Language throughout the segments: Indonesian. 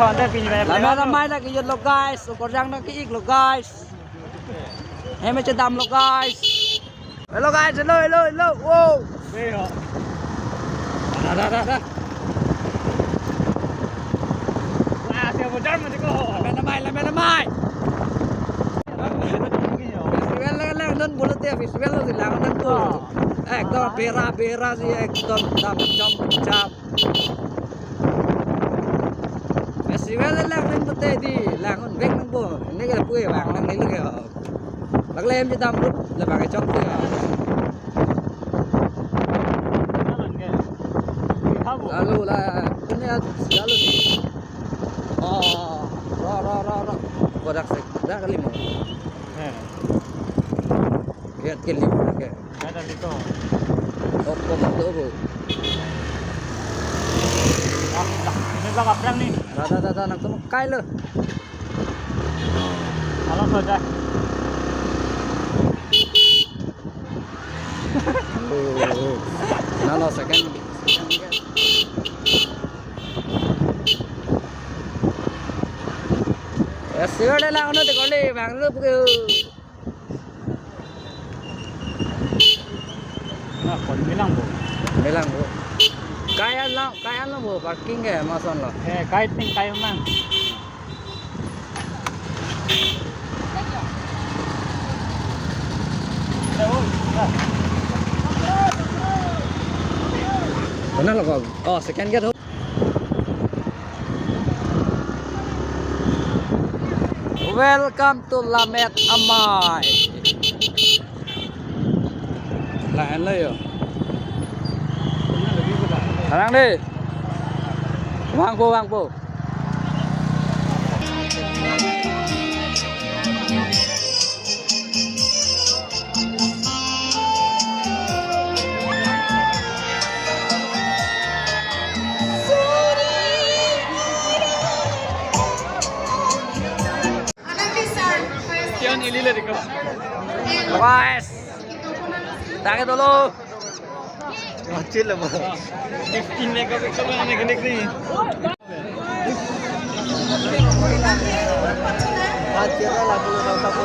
Làm mai là cái gì lộc guys, còn răng nó cái ít lộc guys. Em mới chơi đầm lộc guys. Hello guys, hello. Wow. Đó. Làm mai. Festival lang dan bulat ya, festival lo silang dan tuh. Ekdom bera sih ekdom dam. Festival lang dan putih di langon vek nang bu. Ini kita puy bang nang ini lagi. Bak lem je dam lúc là bang cái chok puy. Lalu lah, ini lalu di. Oh, ro. Kodak sek, dah kali mau. Lihat kali ke. Ada di to. Oh, tu bu. Ini bakal perang nih. Dah nak temu kai le. Halo saja. Nalo second. Sữa đây là nó thì có đi vàng nước kêu. Nah, kon bilang bu. Kaya lo bu parking ke mason lo. Kait nih kayu mang. Mana lo kau? Oh, second gate. Welcome to Lamet Amai. Lain lo yo. Sekarang đi. Vang po. Guys, tarik dulu. Kecil lah bu. 15 megapixel lah gede nih. Kacirnya lah dulu nggak usah bu.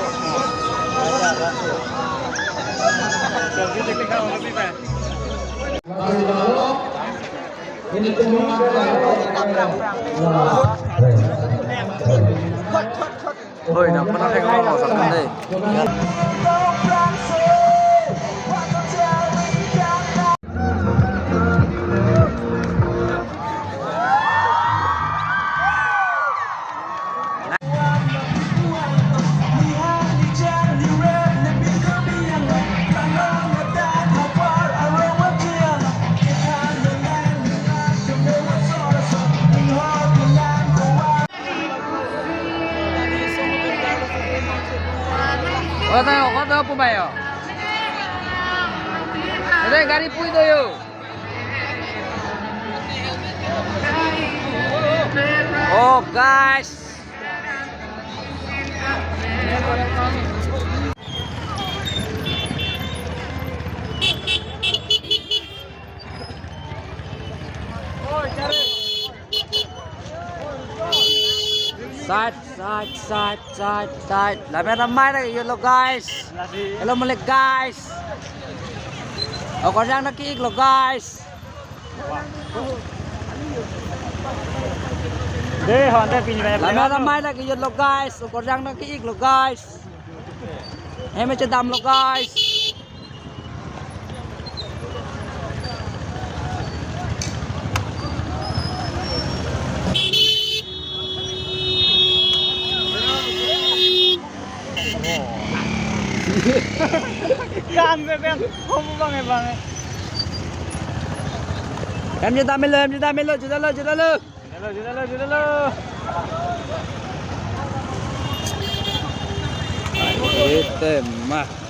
Jadi teknik kamu lebih pak. Ini ôi nó có thành ngon màu sắc đây. Có đâu po mày à? Đây gari pui do yo. Oh guys. Side. Ramai lagi lo guys. Hello balik guys. Oh còn đang nakik lo guys. Deh, honda pinjam. Ramai lagi lo guys. Oh còn đang nakik lo guys. Em mới chơi đầm lo guys. Kan bang, kamu bang. Em chúng ta lên Juda lo. Itu mah.